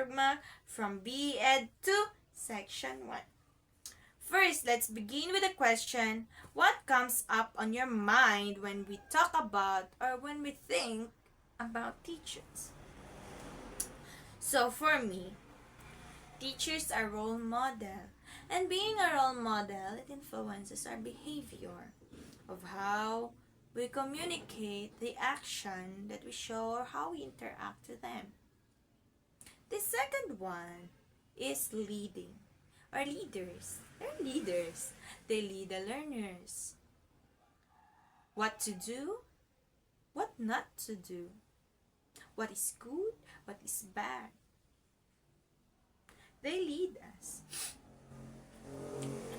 Tugma from B.Ed 2, Section 1. First, let's begin with a question. What comes up on your mind when we talk about or when we think about teachers? So for me, teachers are role model. And being a role model, it influences our behavior of how we communicate the action that we show or how we interact with them. The second one is leading or leaders. They're leaders. They lead the learners. What to do, what not to do. What is good, what is bad. They lead us.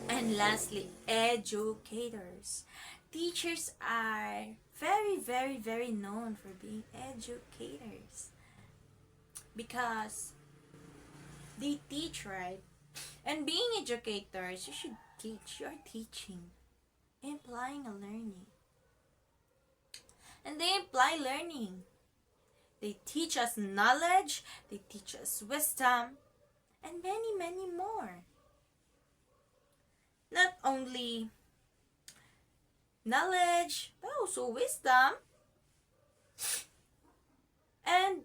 And lastly, educators. Teachers are very known for being educators because they teach, right? And being educators, you should teach. You're teaching, implying a learning. And they imply learning. They teach us knowledge, they teach us wisdom, and many more. Not only knowledge, but also wisdom. And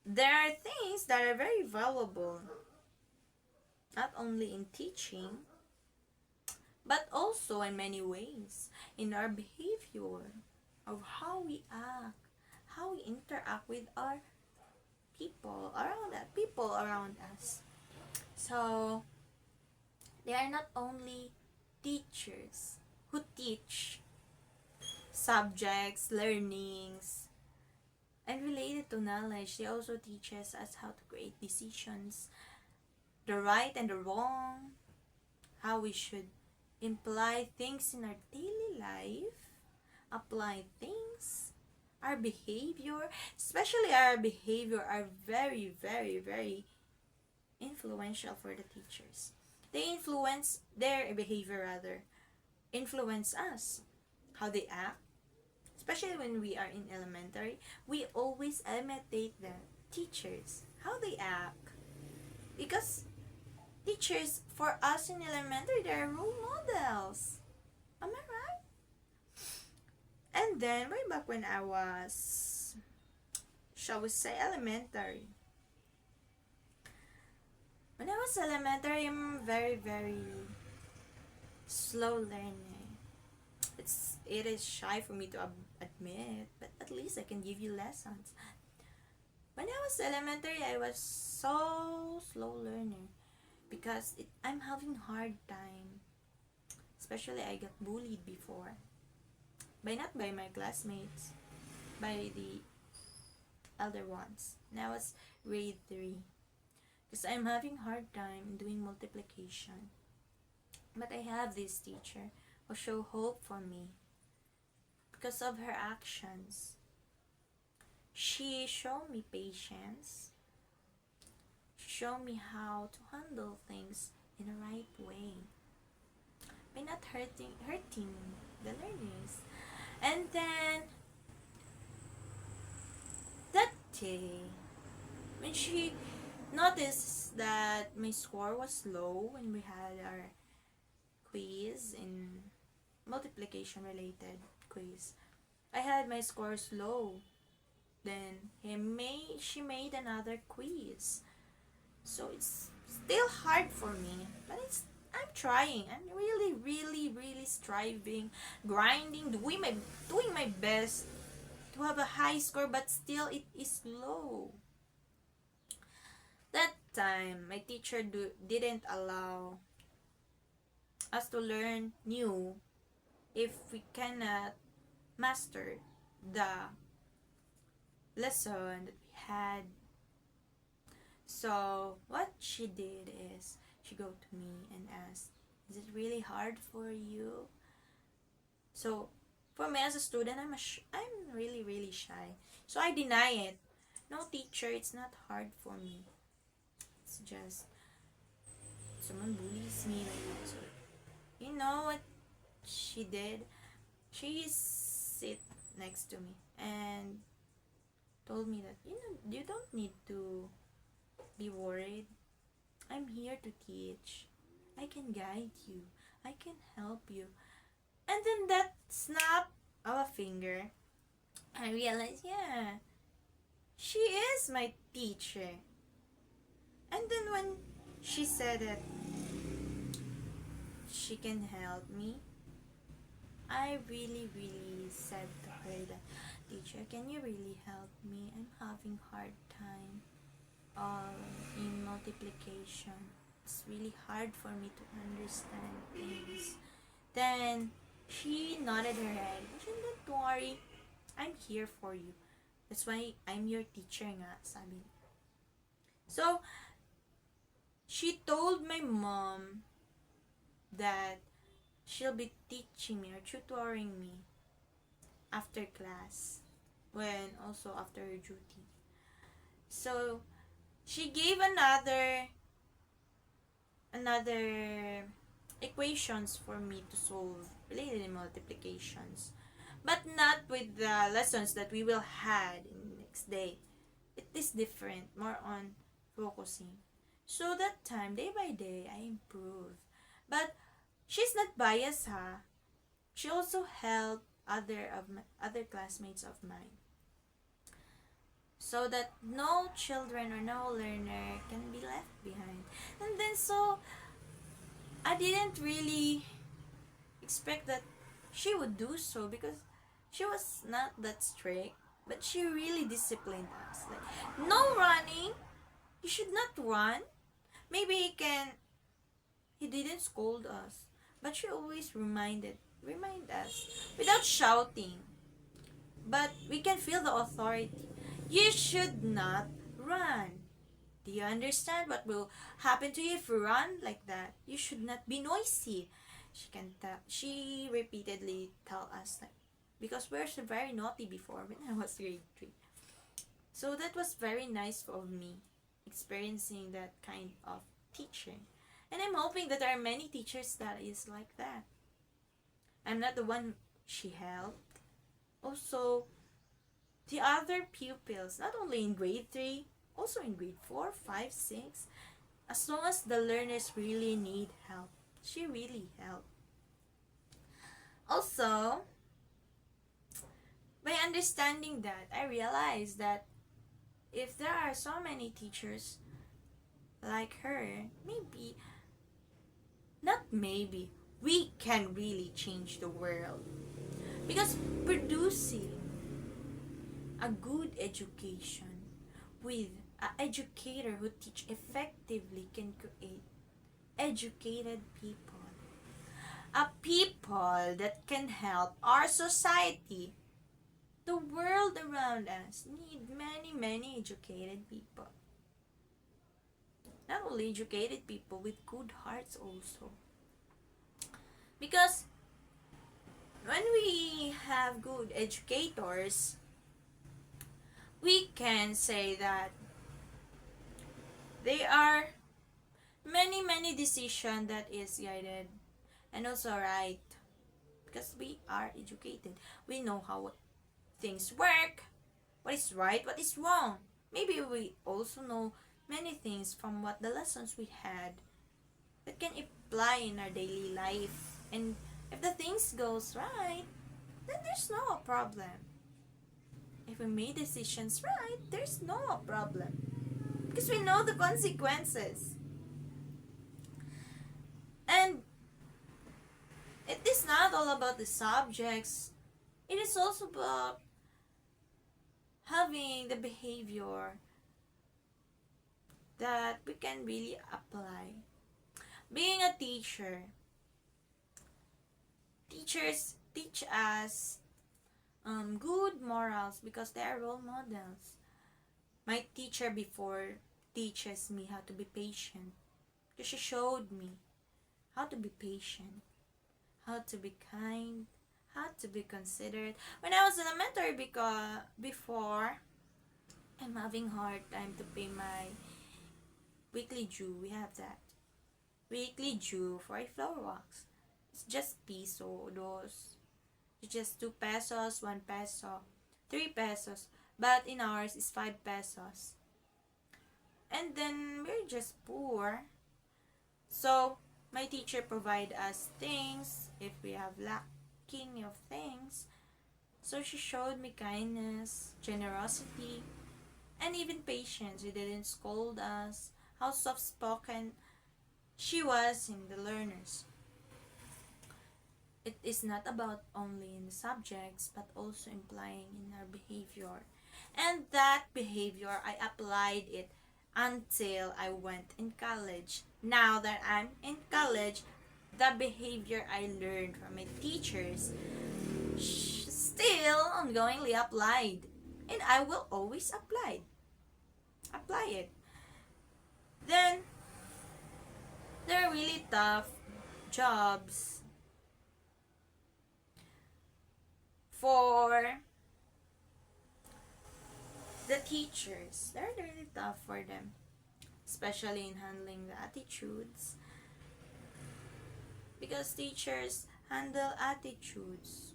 there are things that are very valuable, not only in teaching, but also in many ways, in our behavior, of how we act, how we interact with our people around us. So, they are not only teachers who teach subjects, learnings, and related to knowledge. They also teach us how to create decisions, the right and the wrong, how we should imply things in our daily life, apply things, our behavior, especially our behavior, are very influential for the teachers. They influence their behavior influence us, how they act, especially when we are in elementary. We always imitate the teachers, how they act, because teachers for us in elementary, they are role models. Am I right? And then way back when I was, shall we say, elementary. When I was elementary, I'm very slow learning. It is shy for me to admit, but at least I can give you lessons. When I was elementary, I was so slow learner because I'm having hard time. Especially I got bullied before. Not by my classmates, by the elder ones. And I was grade 3. Because I'm having hard time doing multiplication. But I have this teacher who show hope for me. Because of her actions, she showed me patience. She showed me how to handle things in the right way, by not hurting the learners. And then that day, when she noticed that my score was low when we had our quiz in multiplication related quiz, I had my scores low. Then she made another quiz. So it's still hard for me, but I'm trying. I'm really striving, grinding, doing my best to have a high score, but still it is low. That time, my teacher didn't allow us to learn new if we cannot master the lesson that we had. So what she did is she go to me and asked, "Is it really hard for you?" So for me as a student, I'm really shy. So I deny it. No, teacher, it's not hard for me. It's just someone bullies me like that. So you know what she did? She sit next to me and told me that you don't need to be worried. I'm here to teach. I can guide you. I can help you. And then that snap of a finger, I realized, yeah, she is my teacher. And then when she said that she can help me, I really, really said to her that, teacher, can you really help me? I'm having hard time in multiplication. It's really hard for me to understand things. Then she nodded her head. She said, don't worry, I'm here for you. That's why I'm your teacher nga, sabi. So, she told my mom that she'll be teaching me or tutoring me after class, when also after her duty. So, she gave another equations for me to solve related in multiplications, but not with the lessons that we will had in the next day. It is different, more on focusing. So that time, day by day, I improved. But she's not biased, ha. She also helped other classmates of mine, so that no children or no learner can be left behind. And then so I didn't really expect that she would do so, because she was not that strict, but she really disciplined us. Like, no running. You should not run. Maybe he didn't scold us, but she always remind us without shouting. But we can feel the authority. You should not run. Do you understand what will happen to you if you run like that? You should not be noisy. She repeatedly tell us that, because we're so very naughty before when I was grade 3. So that was very nice of me, experiencing that kind of teaching. And I'm hoping that there are many teachers that is like that. I'm not the one she helped. Also, the other pupils, not only in grade 3, also in grade 4, 5, 6, as long as the learners really need help, she really helped. Also, by understanding that, I realized that if there are so many teachers like her, we can really change the world. Because producing a good education with an educator who teach effectively can create educated people. A people that can help our society. The world around us need many, many educated people. Not only educated people, with good hearts also. Because when we have good educators, we can say that they are many, many decisions that is guided and also right, because we are educated. We know how things work, what is right, what is wrong. Maybe we also know many things from what the lessons we had that can apply in our daily life. And if the things goes right, then there's no problem. If we made decisions right, there's no problem, because we know the consequences. And it is not all about the subjects. It is also about having the behavior that we can really apply. Being a teacher, teachers teach us good morals because they are role models. My teacher before teaches me how to be patient, because she showed me how to be patient, how to be kind, how to be considerate. When I was elementary, because before, I'm having hard time to pay my weekly due. We have that weekly due for a flower wax. It's just piso, dos. It's just 2 pesos, 1 peso, 3 pesos. But in ours, it's 5 pesos. And then we're just poor. So my teacher provide us things if we have lacking of things. So she showed me kindness, generosity, and even patience. She didn't scold us. How soft-spoken she was in the learners. It is not about only in the subjects, but also implying in our behavior. And that behavior, I applied it until I went in college. Now that I'm in college, the behavior I learned from my teachers still ongoingly applied. And I will always apply it. Then, there are really tough jobs for the teachers. They're really tough for them, especially in handling the attitudes, because teachers handle attitudes.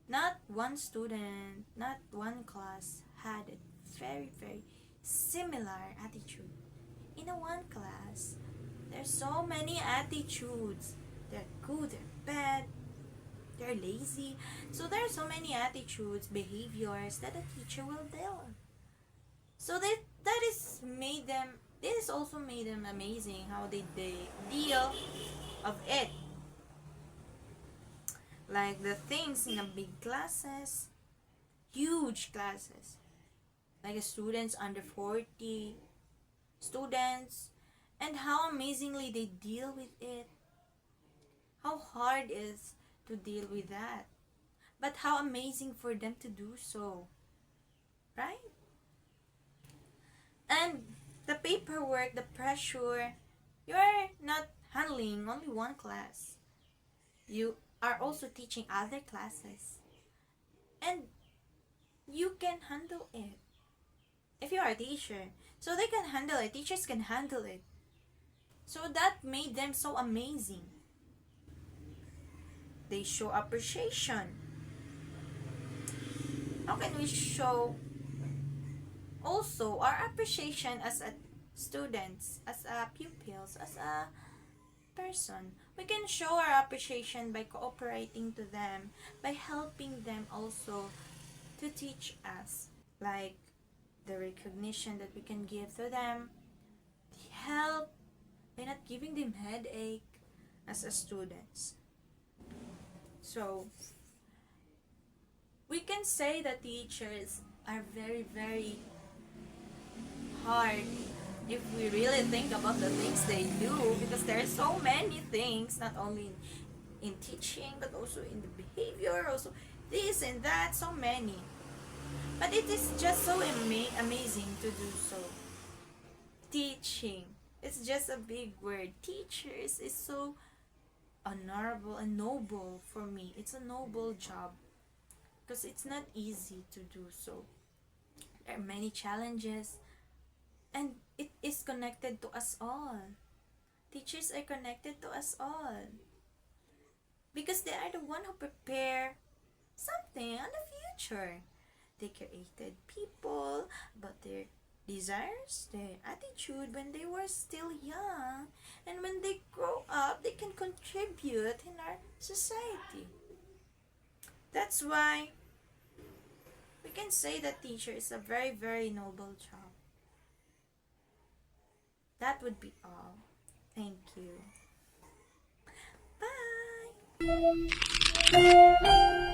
Not one student, not one class had a very similar attitude. In a one class, there's so many attitudes. They're good, they're bad, they're lazy. So there are so many attitudes, behaviors that a teacher will deal. So that is made them. This also made them amazing how they deal of it. Like the things in the big classes, huge classes, like the students under 40 students, and how amazingly they deal with it. How hard it is to deal with that, but how amazing for them to do so, right? And the paperwork, the pressure, you are not handling only one class. You are also teaching other classes. And you can handle it. If you are a teacher, so they can handle it. Teachers can handle it. So that made them so amazing. They show appreciation. How can we show also our appreciation as a students, as a pupils, as a person? We can show our appreciation by cooperating to them, by helping them also to teach us, like the recognition that we can give to them, the help by not giving them headache as a students. So we can say that teachers are very hard if we really think about the things they do, because there are so many things, not only in teaching but also in the behavior, also this and that, so many. But it is just so amazing to do so. Teaching, it's just a big word. Teachers is so honorable and noble for me. It's a noble job because it's not easy to do so. There are many challenges, and it is connected to us all. Teachers are connected to us all because they are the one who prepare something on the future. They created people about their desires, their attitude when they were still young, and when they grow up, they can contribute in our society. That's why we can say that teacher is a very noble job. That would be all. Thank you. Bye.